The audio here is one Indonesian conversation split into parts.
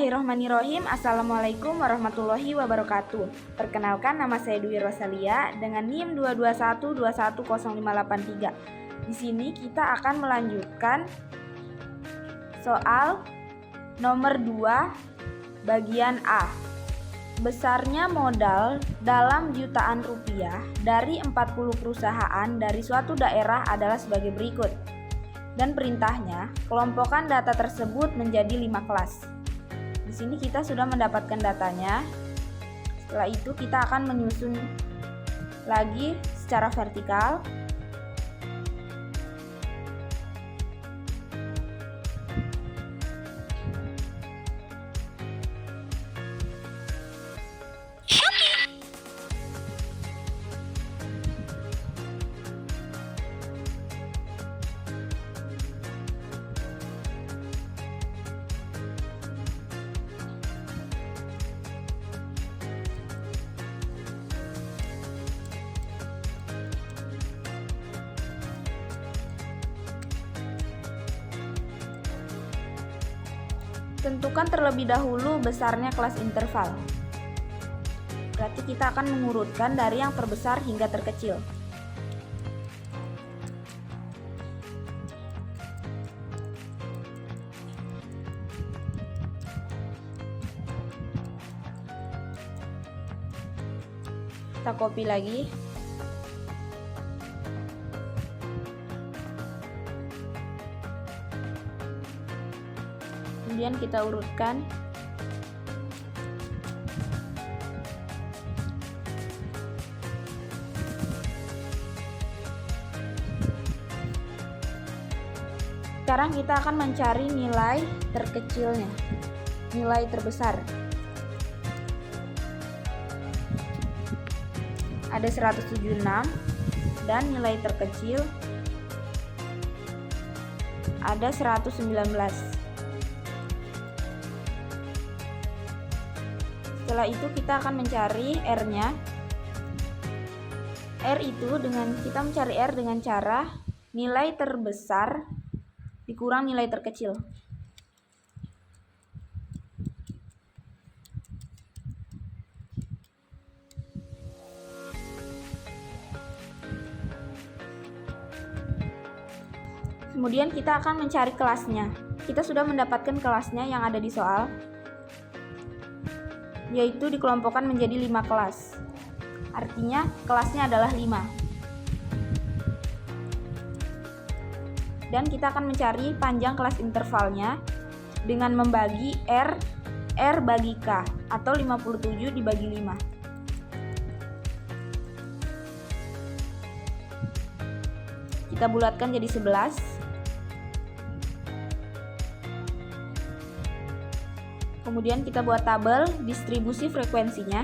Bismillahirrahmanirrahim. Assalamualaikum warahmatullahi wabarakatuh. Perkenalkan, nama saya Dwi Rosalia dengan NIM 221210583. Di sini kita akan melanjutkan soal nomor 2 bagian A. Besarnya modal dalam jutaan rupiah dari 40 perusahaan dari suatu daerah adalah sebagai berikut. Dan perintahnya, kelompokkan data tersebut menjadi 5 kelas. Di sini kita sudah mendapatkan datanya. Setelah itu kita akan menyusun lagi secara vertikal. Tentukan terlebih dahulu besarnya kelas interval. Berarti kita akan mengurutkan dari yang terbesar hingga terkecil. Kita copy lagi. Kemudian kita urutkan. Sekarang kita akan mencari nilai terkecilnya, nilai terbesar. Ada 176 dan nilai terkecil ada 119. Setelah itu kita akan mencari R-nya. R itu kita mencari R dengan cara nilai terbesar dikurang nilai terkecil. Kemudian kita akan mencari kelasnya. Kita sudah mendapatkan kelasnya yang ada di soal, yaitu dikelompokkan menjadi 5 kelas. Artinya kelasnya adalah 5. Dan kita akan mencari panjang kelas intervalnya dengan membagi R bagi K atau 57 dibagi 5. Kita bulatkan jadi 11. Kemudian kita buat tabel distribusi frekuensinya.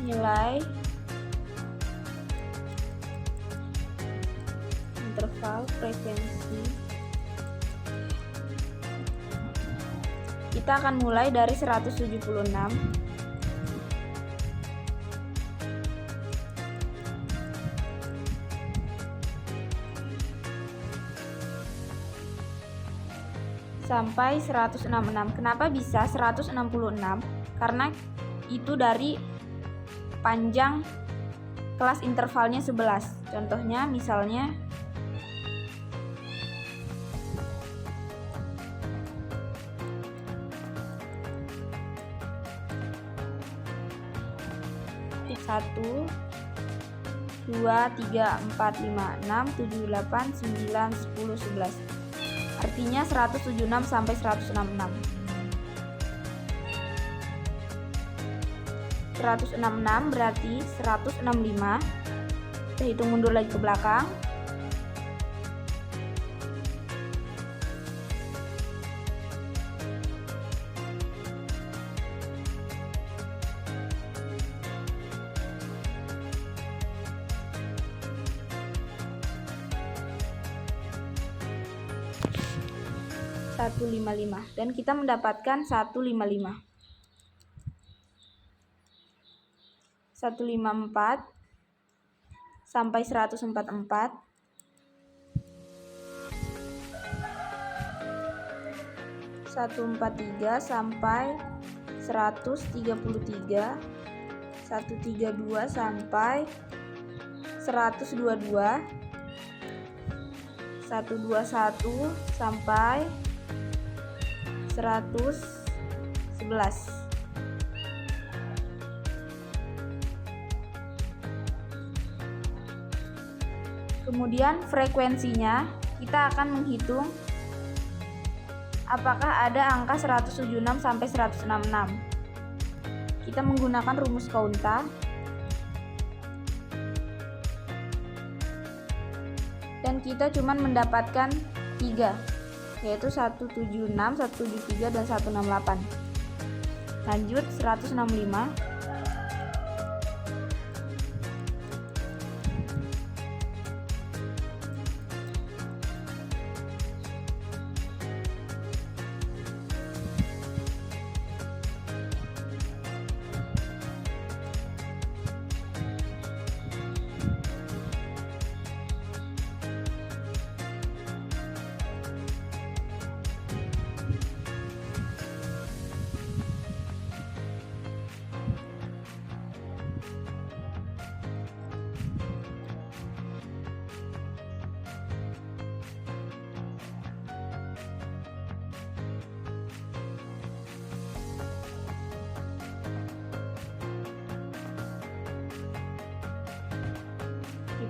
Nilai interval frekuensi. Kita akan mulai dari 176. Sampai 166. Kenapa bisa 166? Karena itu dari panjang kelas intervalnya 11. Contohnya misalnya satu, 2, 3, 4, 5, 6, 7, 8, 9, 10, 11. Artinya 176 sampai 166. 166 berarti 165. Kita hitung mundur lagi ke belakang. Dan kita mendapatkan 155. 154 sampai 144, 143 sampai 133, 132 sampai 122, 121 sampai 111. Kemudian frekuensinya kita akan menghitung apakah ada angka 176 sampai 166. Kita menggunakan rumus Counta dan kita cuma mendapatkan 3, yaitu 176, 173 dan 168. Lanjut 165.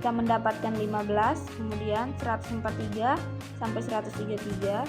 Kita mendapatkan 15, kemudian 143 sampai 133,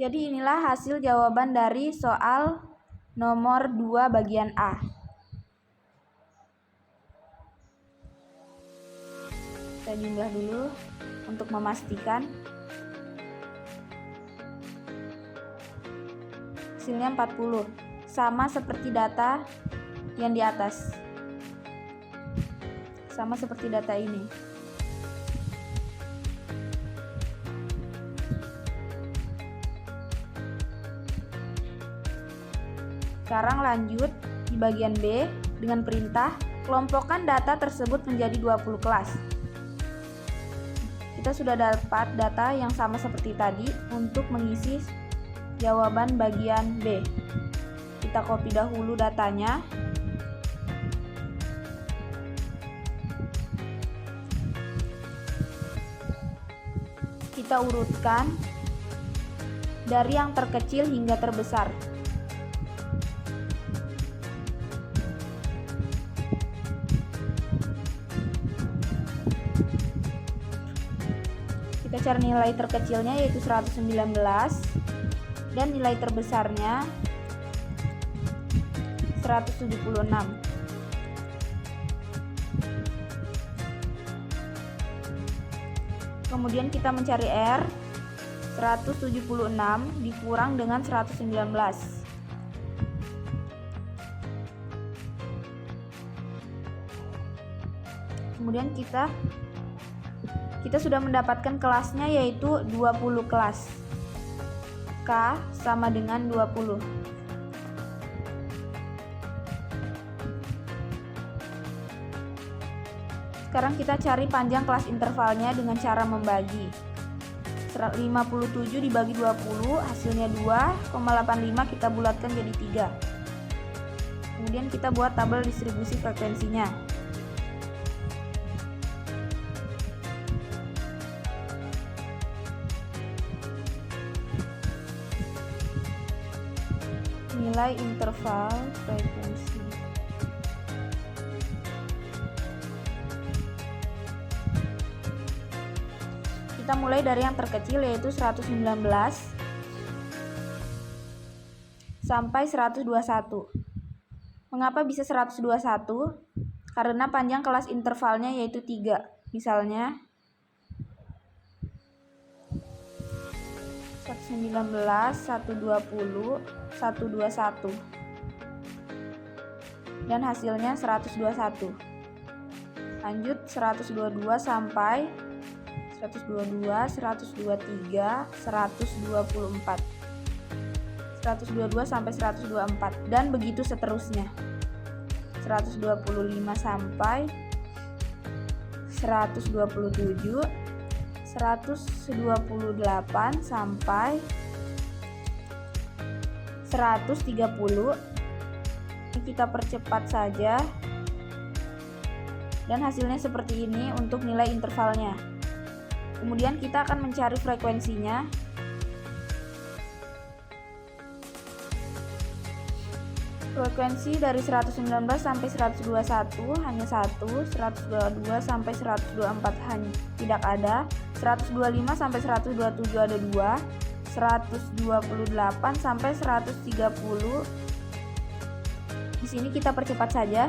Jadi inilah hasil jawaban dari soal nomor 2 bagian A. Kita jumlah dulu untuk memastikan. Hasilnya 40, sama seperti data yang di atas. Sama seperti data ini. Sekarang lanjut di bagian B dengan perintah kelompokkan data tersebut menjadi 20 kelas. Kita sudah dapat data yang sama seperti tadi untuk mengisi jawaban bagian B. Kita copy dahulu datanya. Kita urutkan dari yang terkecil hingga terbesar. Kita cari nilai terkecilnya yaitu 119 dan nilai terbesarnya 176. Kemudian kita mencari R, 176 dikurang dengan 119. Kemudian kita sudah mendapatkan kelasnya yaitu 20 kelas. K sama dengan 20. Sekarang kita cari panjang kelas intervalnya dengan cara membagi. 57 dibagi 20 hasilnya 2,85, kita bulatkan jadi 3. Kemudian kita buat tabel distribusi frekuensinya. Nilai interval frekuensi. Kita mulai dari yang terkecil, yaitu 119 sampai 121. Mengapa bisa 121? Karena panjang kelas intervalnya yaitu 3. Misalnya 119, 120, 121. Dan hasilnya 121. Lanjut 122 sampai 122, 123, 124. 122 sampai 124 dan begitu seterusnya. 125 sampai 127, 128 sampai 130. Kita percepat saja. Dan hasilnya seperti ini untuk nilai intervalnya. Kemudian kita akan mencari frekuensinya. Frekuensi dari 119 sampai 121 hanya 1, 122 sampai 124 hanya tidak ada, 125 sampai 127 ada 2, 128 sampai 130. Di sini kita percepat saja.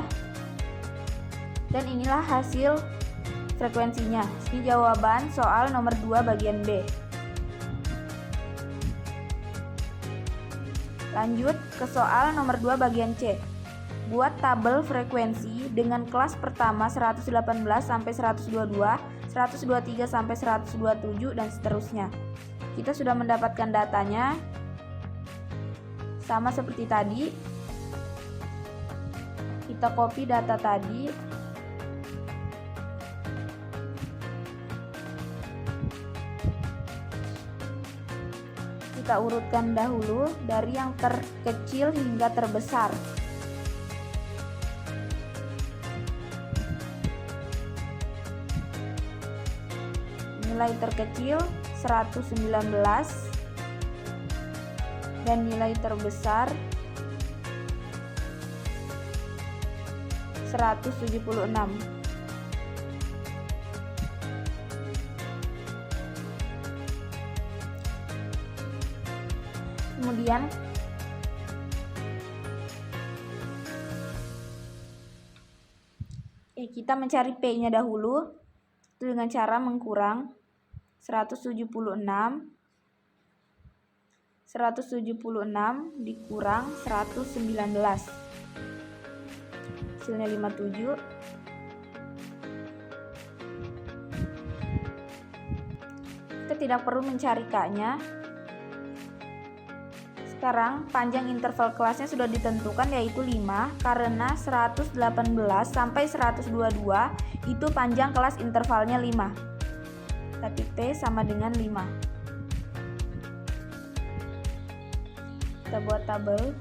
Dan inilah hasil frekuensinya. Ini jawaban soal nomor 2 bagian B. Lanjut ke soal nomor 2 bagian C. Buat tabel frekuensi dengan kelas pertama 118 sampai 122, 123 sampai 127 dan seterusnya. Kita sudah mendapatkan datanya. Sama seperti tadi. Kita copy data tadi. Kita urutkan dahulu dari yang terkecil hingga terbesar. Nilai terkecil 119 dan nilai terbesar 176. Kemudian kita mencari P-nya dahulu, itu dengan cara mengkurang 176 dikurang 119, hasilnya 57. Kita tidak perlu mencari K-nya. Sekarang panjang interval kelasnya sudah ditentukan, yaitu 5, karena 118 sampai 122 itu panjang kelas intervalnya 5. Tapi P sama dengan 5. Kita buat tabel.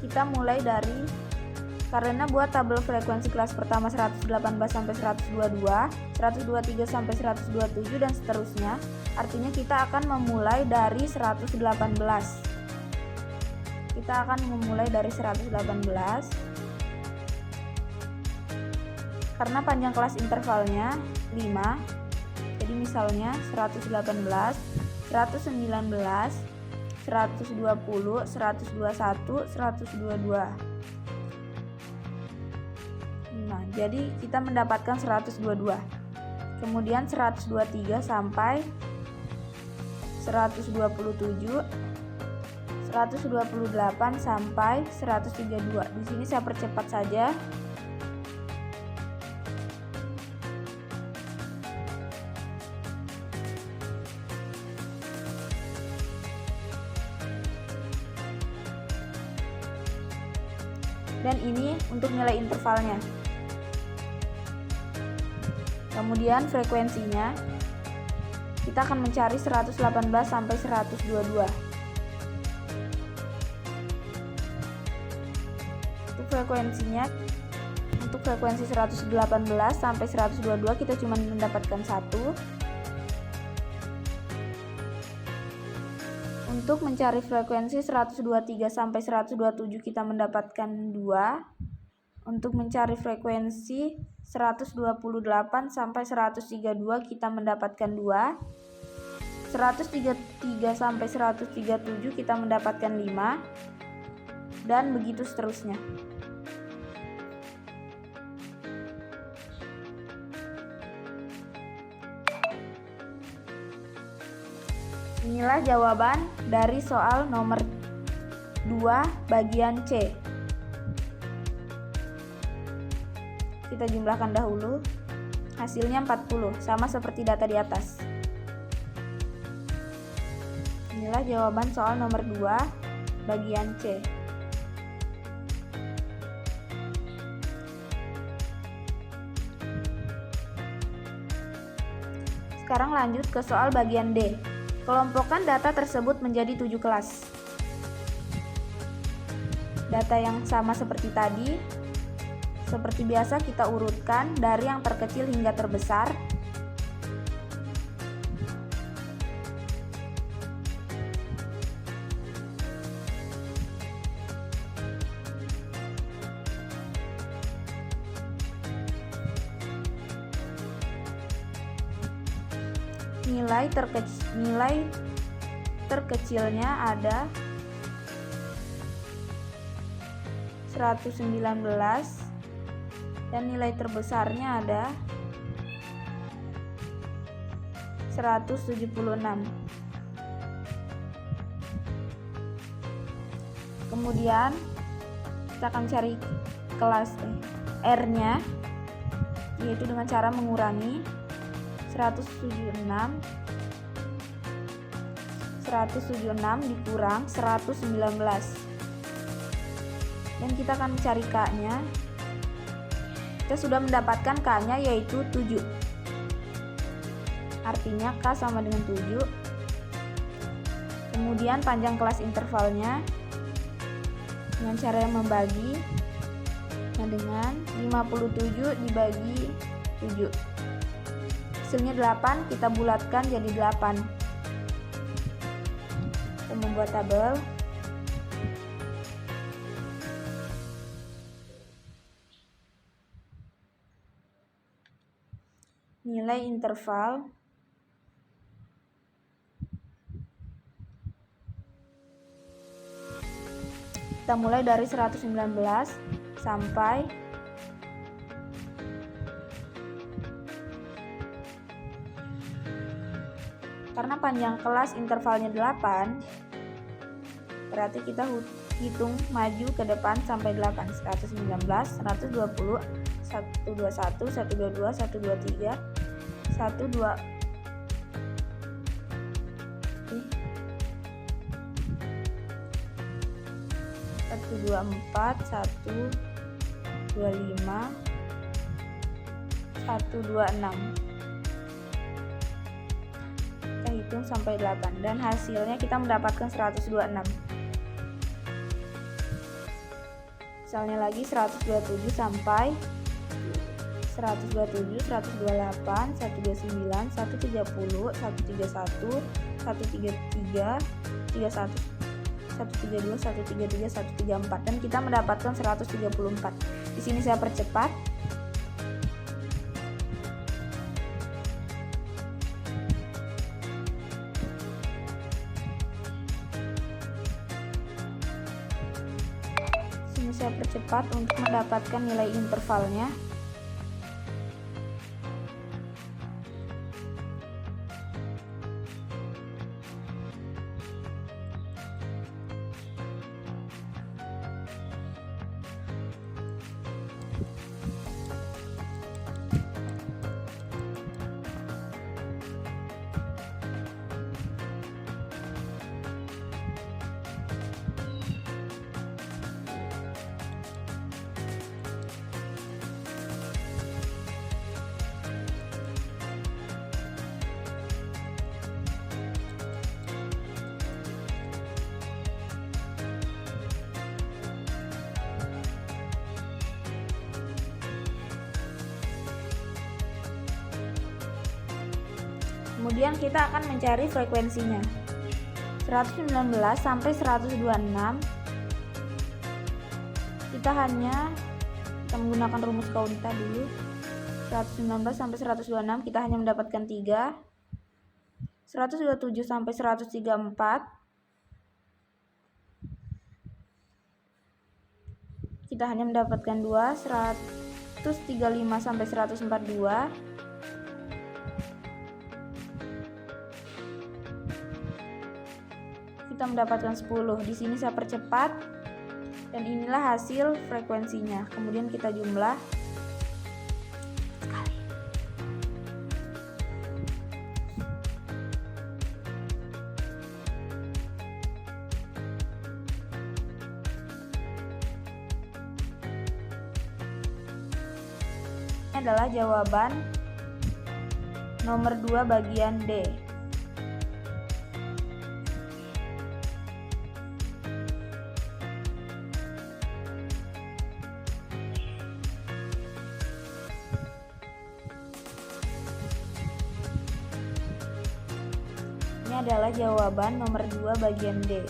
Kita mulai dari, karena buat tabel frekuensi kelas pertama 118 sampai 122, 123 sampai 127 dan seterusnya, artinya kita akan memulai dari 118. Kita akan memulai dari 118 karena panjang kelas intervalnya 5. Jadi misalnya 118, 119, 120, 121, 122. Nah, jadi kita mendapatkan 122. Kemudian 123 sampai 127, 128 sampai 132. Di sini saya percepat saja. Dan ini untuk nilai intervalnya. Kemudian frekuensinya kita akan mencari 118 sampai 122. Untuk frekuensi 118 sampai 122 kita cuma mendapatkan 1. Untuk mencari frekuensi 123 sampai 127 kita mendapatkan 2. Untuk mencari frekuensi 128 sampai 132 kita mendapatkan 2. 133 sampai 137 kita mendapatkan 5. Dan begitu seterusnya. Inilah jawaban dari soal nomor 2 bagian C. Kita jumlahkan dahulu. Hasilnya 40, sama seperti data di atas. Inilah jawaban soal nomor 2 bagian C. Sekarang lanjut ke soal bagian D. Kelompokkan data tersebut menjadi 7 kelas. Data yang sama seperti tadi. Seperti biasa kita urutkan dari yang terkecil hingga terbesar. Nilai terkecilnya ada 119 dan nilai terbesarnya ada 176. Kemudian kita akan cari kelas R-nya, yaitu dengan cara mengurangi 176 dikurang 119, dan kita akan mencari K-nya. Kita sudah mendapatkan K-nya yaitu 7. Artinya K sama dengan 7. Kemudian panjang kelas intervalnya dengan cara yang membagi, dengan 57 dibagi 7. Hasilnya 8, kita bulatkan jadi 8. Kita membuat tabel. Nilai interval kita mulai dari 119 sampai karena panjang kelas intervalnya 8, berarti kita hitung maju ke depan sampai 8. 119, 120, 121, 122, 123, 124, 125, 126. Kita hitung sampai 8 dan hasilnya kita mendapatkan 126. Misalnya lagi 127 sampai 127, 128, 129, 130, 131, 133, 31, 132, 133, 134, dan kita mendapatkan 134. Di sini saya percepat. Di sini saya percepat untuk mendapatkan nilai intervalnya. Kemudian kita akan mencari frekuensinya. 119 sampai 126 kita menggunakan rumus Coulomb dulu. 119 sampai 126 kita hanya mendapatkan 3. 127 sampai 134 kita hanya mendapatkan 2. 135 sampai 142 kita mendapatkan 10. Di sini saya percepat dan inilah hasil frekuensinya. Kemudian kita jumlah. Ini adalah jawaban nomor 2 bagian D. Ini adalah jawaban nomor 2 bagian D.